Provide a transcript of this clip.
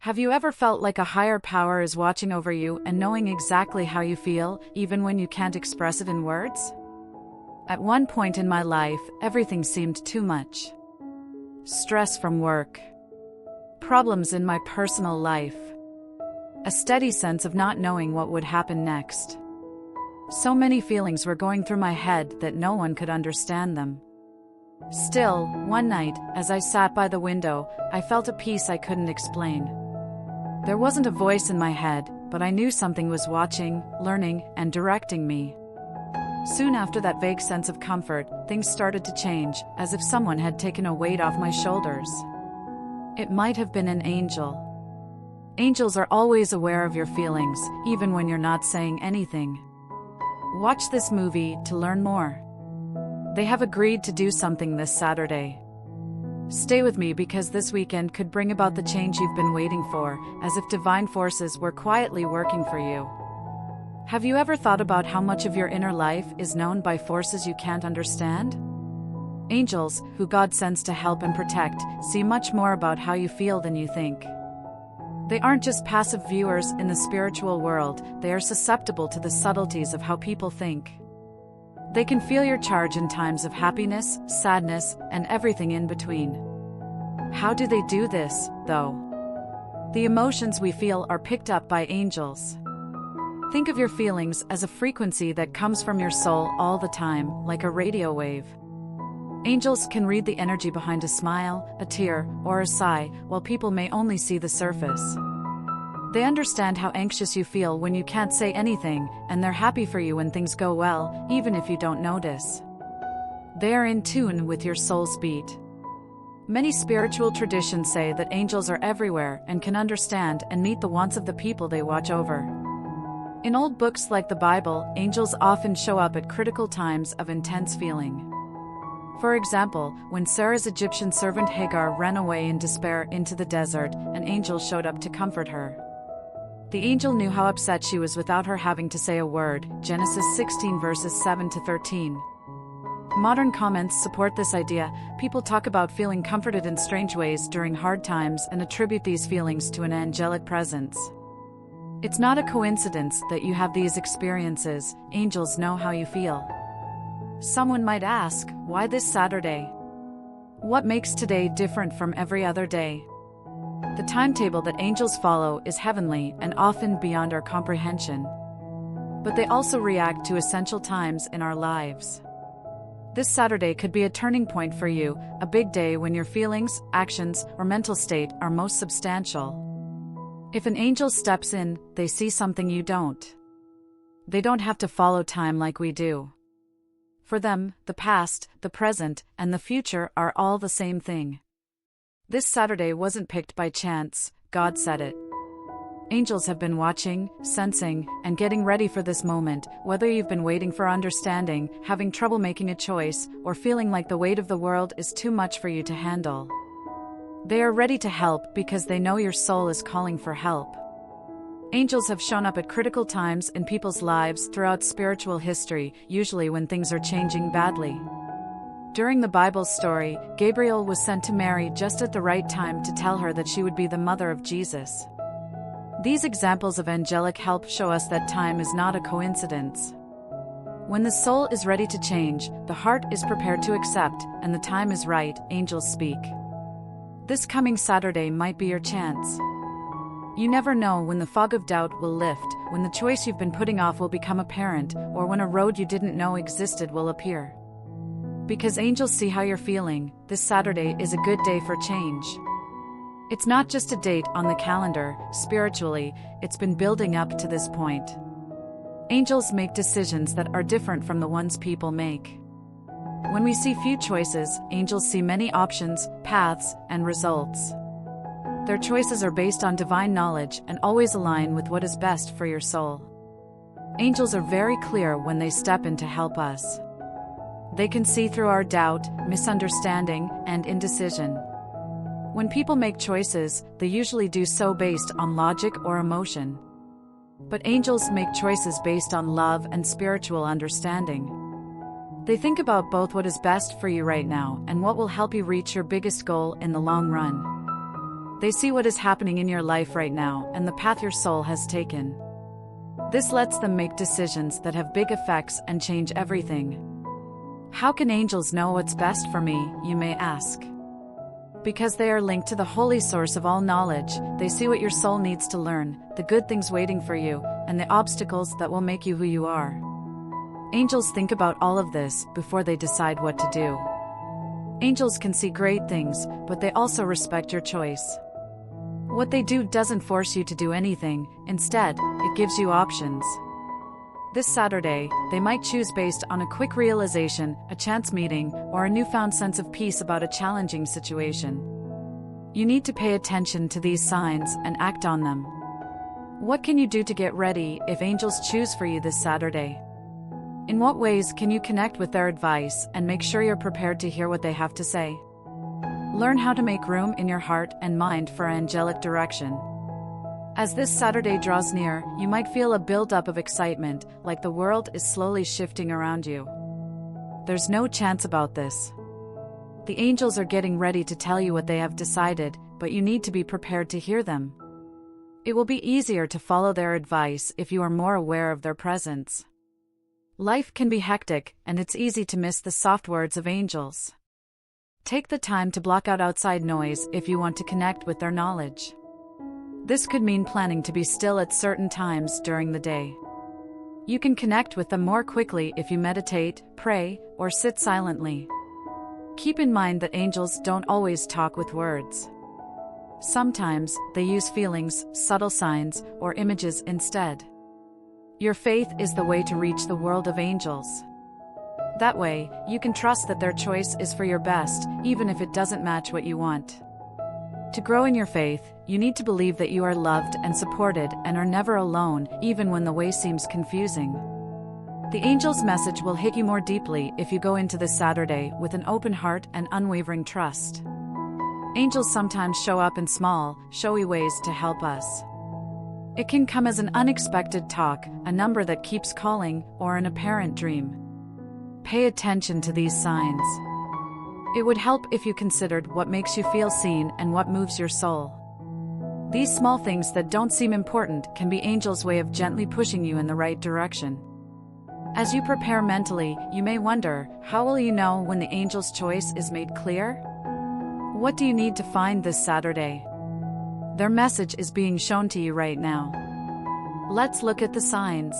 Have you ever felt like a higher power is watching over you and knowing exactly how you feel, even when you can't express it in words? At one point in my life, everything seemed too much. Stress from work. Problems in my personal life. A steady sense of not knowing what would happen next. So many feelings were going through my head that no one could understand them. Still, one night, as I sat by the window, I felt a peace I couldn't explain. There wasn't a voice in my head, but I knew something was watching, learning, and directing me. Soon after that vague sense of comfort, things started to change, as if someone had taken a weight off my shoulders. It might have been an angel. Angels are always aware of your feelings, even when you're not saying anything. Watch this movie to learn more. They have agreed to do something this Saturday. Stay with me because this weekend could bring about the change you've been waiting for, as if divine forces were quietly working for you. Have you ever thought about how much of your inner life is known by forces you can't understand? Angels, who God sends to help and protect, see much more about how you feel than you think. They aren't just passive viewers in the spiritual world, they are susceptible to the subtleties of how people think. They can feel your charge in times of happiness, sadness, and everything in between. How do they do this, though? The emotions we feel are picked up by angels. Think of your feelings as a frequency that comes from your soul all the time, like a radio wave. Angels can read the energy behind a smile, a tear, or a sigh, while people may only see the surface. They understand how anxious you feel when you can't say anything, and they're happy for you when things go well, even if you don't notice. They are in tune with your soul's beat. Many spiritual traditions say that angels are everywhere and can understand and meet the wants of the people they watch over. In old books like the Bible, angels often show up at critical times of intense feeling. For example, when Sarah's Egyptian servant Hagar ran away in despair into the desert, an angel showed up to comfort her. The angel knew how upset she was without her having to say a word, Genesis 16 verses 7 to 13. Modern comments support this idea. People talk about feeling comforted in strange ways during hard times and attribute these feelings to an angelic presence. It's not a coincidence that you have these experiences. Angels know how you feel. Someone might ask, why this Saturday? What makes today different from every other day? The timetable that angels follow is heavenly and often beyond our comprehension. But they also react to essential times in our lives. This Saturday could be a turning point for you, a big day when your feelings, actions, or mental state are most substantial. If an angel steps in, they see something you don't. They don't have to follow time like we do. For them, the past, the present, and the future are all the same thing. This Saturday wasn't picked by chance, God said it. Angels have been watching, sensing, and getting ready for this moment, whether you've been waiting for understanding, having trouble making a choice, or feeling like the weight of the world is too much for you to handle. They are ready to help because they know your soul is calling for help. Angels have shown up at critical times in people's lives throughout spiritual history, usually when things are changing badly. During the Bible's story, Gabriel was sent to Mary just at the right time to tell her that she would be the mother of Jesus. These examples of angelic help show us that time is not a coincidence. When the soul is ready to change, the heart is prepared to accept, and the time is right, angels speak. This coming Saturday might be your chance. You never know when the fog of doubt will lift, when the choice you've been putting off will become apparent, or when a road you didn't know existed will appear. Because angels see how you're feeling, this Saturday is a good day for change. It's not just a date on the calendar, spiritually, it's been building up to this point. Angels make decisions that are different from the ones people make. When we see few choices, angels see many options, paths, and results. Their choices are based on divine knowledge and always align with what is best for your soul. Angels are very clear when they step in to help us. They can see through our doubt, misunderstanding, and indecision. When people make choices, they usually do so based on logic or emotion. But angels make choices based on love and spiritual understanding. They think about both what is best for you right now and what will help you reach your biggest goal in the long run. They see what is happening in your life right now and the path your soul has taken. This lets them make decisions that have big effects and change everything. How can angels know what's best for me, you may ask? Because they are linked to the holy source of all knowledge. They see what your soul needs to learn, the good things waiting for you, and the obstacles that will make you who you are. Angels think about all of this before they decide what to do. Angels can see great things, but they also respect your choice. What they do doesn't force you to do anything, instead, it gives you options. This Saturday, they might choose based on a quick realization, a chance meeting, or a newfound sense of peace about a challenging situation. You need to pay attention to these signs and act on them. What can you do to get ready if angels choose for you this Saturday? In what ways can you connect with their advice and make sure you're prepared to hear what they have to say? Learn how to make room in your heart and mind for angelic direction. As this Saturday draws near, you might feel a build-up of excitement, like the world is slowly shifting around you. There's no chance about this. The angels are getting ready to tell you what they have decided, but you need to be prepared to hear them. It will be easier to follow their advice if you are more aware of their presence. Life can be hectic, and it's easy to miss the soft words of angels. Take the time to block out outside noise if you want to connect with their knowledge. This could mean planning to be still at certain times during the day. You can connect with them more quickly if you meditate, pray, or sit silently. Keep in mind that angels don't always talk with words. Sometimes, they use feelings, subtle signs, or images instead. Your faith is the way to reach the world of angels. That way, you can trust that their choice is for your best, even if it doesn't match what you want. To grow in your faith, you need to believe that you are loved and supported and are never alone, even when the way seems confusing. The angel's message will hit you more deeply if you go into this Saturday with an open heart and unwavering trust. Angels sometimes show up in small, showy ways to help us. It can come as an unexpected talk, a number that keeps calling, or an apparent dream. Pay attention to these signs. It would help if you considered what makes you feel seen and what moves your soul. These small things that don't seem important can be angels' way of gently pushing you in the right direction. As you prepare mentally, you may wonder, how will you know when the angel's choice is made clear? What do you need to find this Saturday? Their message is being shown to you right now. Let's look at the signs.